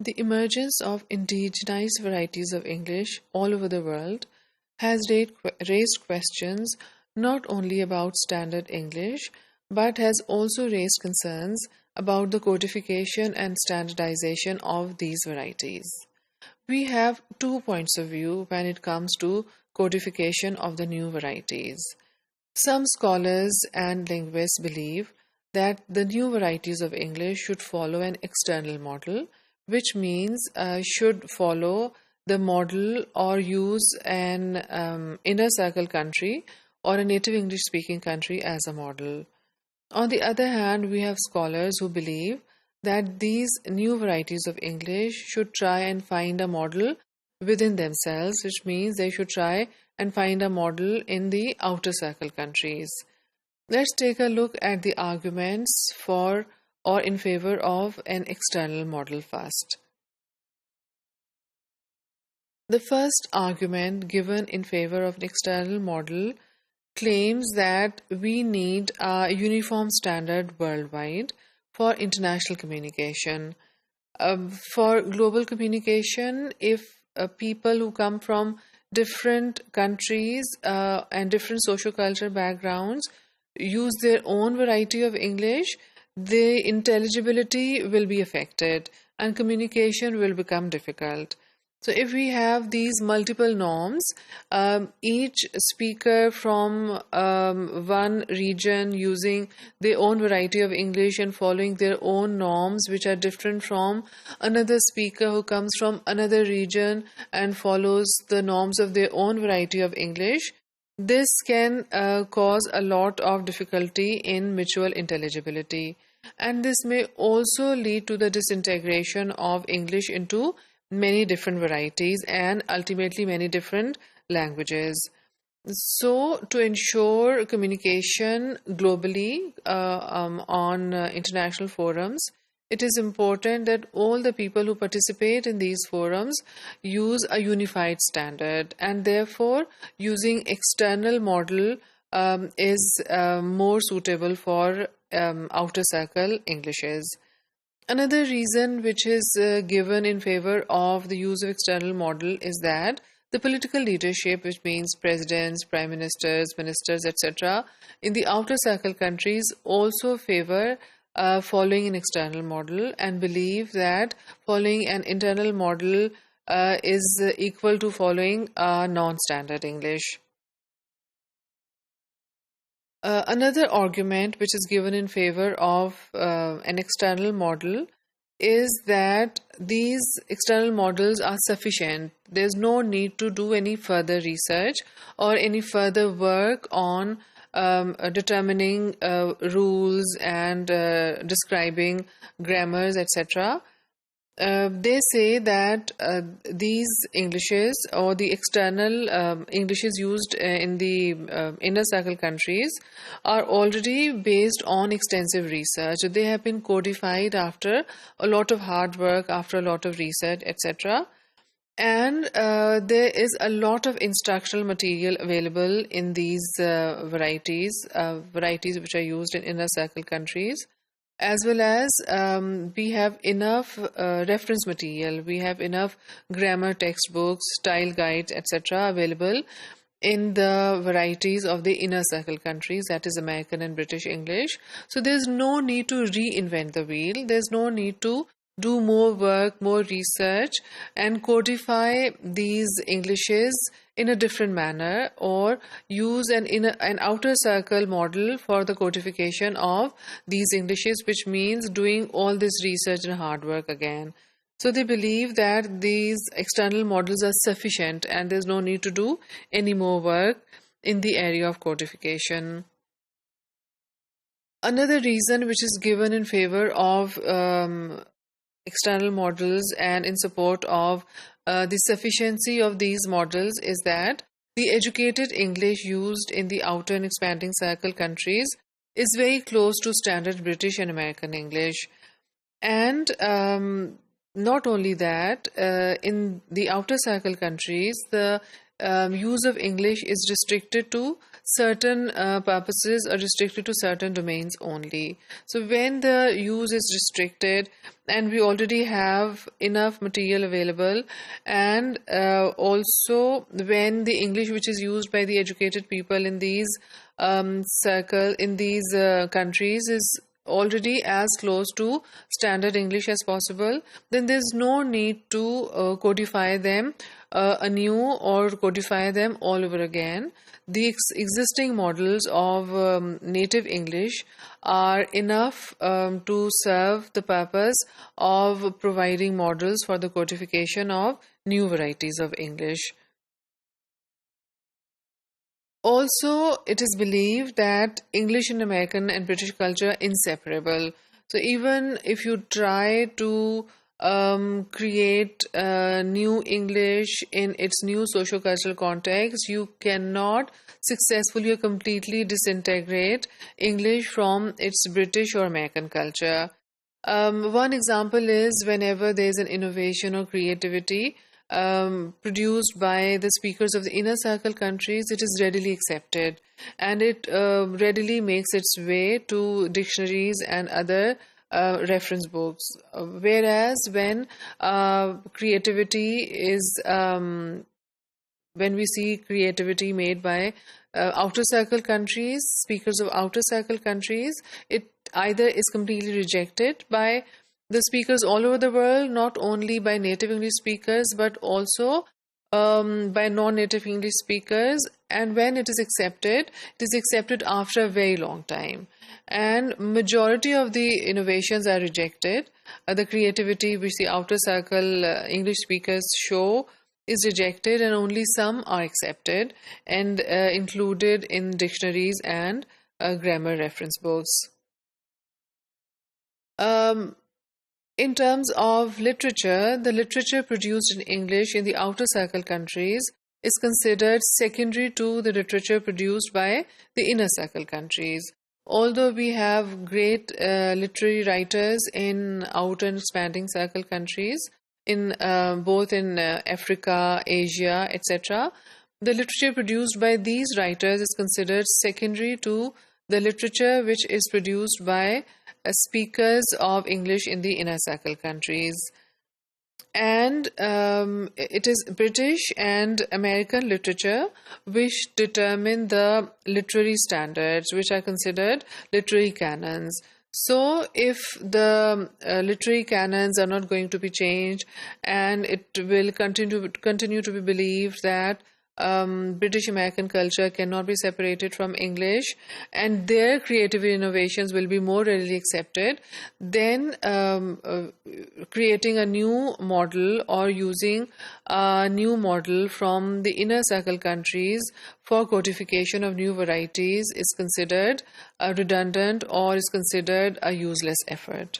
The emergence of indigenized varieties of English all over the world has raised questions not only about standard English but has also raised concerns about the codification and standardization of these varieties. We have 2 points of view when it comes to codification of the new varieties. Some scholars and linguists believe that the new varieties of English should follow an external model, which means should follow the model or use an inner circle country or a native English speaking country as a model. On the other hand, we have scholars who believe that these new varieties of English should try and find a model within themselves, which means they should try and find a model in the outer circle countries. Let's take a look at the arguments for or in favor of an external model first. The first argument given in favor of an external model claims that we need a uniform standard worldwide for international communication. For global communication, if people who come from different countries and different socio-cultural backgrounds use their own variety of English, the intelligibility will be affected and communication will become difficult. So if we have these multiple norms, each speaker from one region using their own variety of English and following their own norms which are different from another speaker who comes from another region and follows the norms of their own variety of English, this can cause a lot of difficulty in mutual intelligibility. And this may also lead to the disintegration of English into many different varieties and ultimately many different languages. So, to ensure communication globally on international forums, it is important that all the people who participate in these forums use a unified standard, and therefore using external model is more suitable for outer circle Englishes. Another reason which is given in favor of the use of external model is that the political leadership, which means presidents, prime ministers, ministers, etc., in the outer circle countries also favor following an external model and believe that following an internal model is equal to following a non-standard English. Another argument which is given in favor of an external model is that these external models are sufficient. There's no need to do any further research or any further work on determining rules and describing grammars, etc. They say that these Englishes or the external Englishes used in the inner circle countries are already based on extensive research. They have been codified after a lot of hard work, after a lot of research, etc. And there is a lot of instructional material available in these varieties which are used in inner circle countries. As well as we have enough reference material, we have enough grammar textbooks, style guides, etc. available in the varieties of the inner circle countries, that is American and British English. So there's no need to reinvent the wheel. There's no need to do more work, more research and codify these Englishes in a different manner or use an outer circle model for the codification of these Englishes, which means doing all this research and hard work again. So they believe that these external models are sufficient and there's no need to do any more work in the area of codification. Another reason which is given in favor of external models and in support of the sufficiency of these models is that the educated English used in the outer and expanding circle countries is very close to standard British and American English. And not only that, in the outer circle countries, the use of English is restricted to certain purposes are restricted to certain domains only. So when the use is restricted and we already have enough material available, and also when the English which is used by the educated people in these countries is already as close to standard English as possible, then there's no need to codify them anew or codify them all over again. The existing models of native English are enough to serve the purpose of providing models for the codification of new varieties of English. Also, it is believed that English and American and British culture are inseparable. So even if you try to create new English in its new socio-cultural context, you cannot successfully or completely disintegrate English from its British or American culture. One example is whenever there's an innovation or creativity produced by the speakers of the inner circle countries, it is readily accepted, and it readily makes its way to dictionaries and other reference books. Whereas when creativity is when we see creativity made by outer circle countries, speakers of outer circle countries, it either is completely rejected by the speakers all over the world, not only by native English speakers, but also by non-native English speakers. And when it is accepted after a very long time. And majority of the innovations are rejected. The creativity which the outer circle English speakers show is rejected, and only some are accepted and included in dictionaries and grammar reference books. In terms of literature, the literature produced in English in the outer circle countries is considered secondary to the literature produced by the inner circle countries. Although we have great literary writers in outer and expanding circle countries, in both in Africa, Asia, etc., the literature produced by these writers is considered secondary to the literature which is produced by speakers of English in the inner circle countries. And it is British and American literature which determine the literary standards, which are considered literary canons. So if the literary canons are not going to be changed, and it will continue to be believed that British American culture cannot be separated from English, and their creative innovations will be more readily accepted, then creating a new model or using a new model from the inner circle countries for codification of new varieties is considered redundant or is considered a useless effort.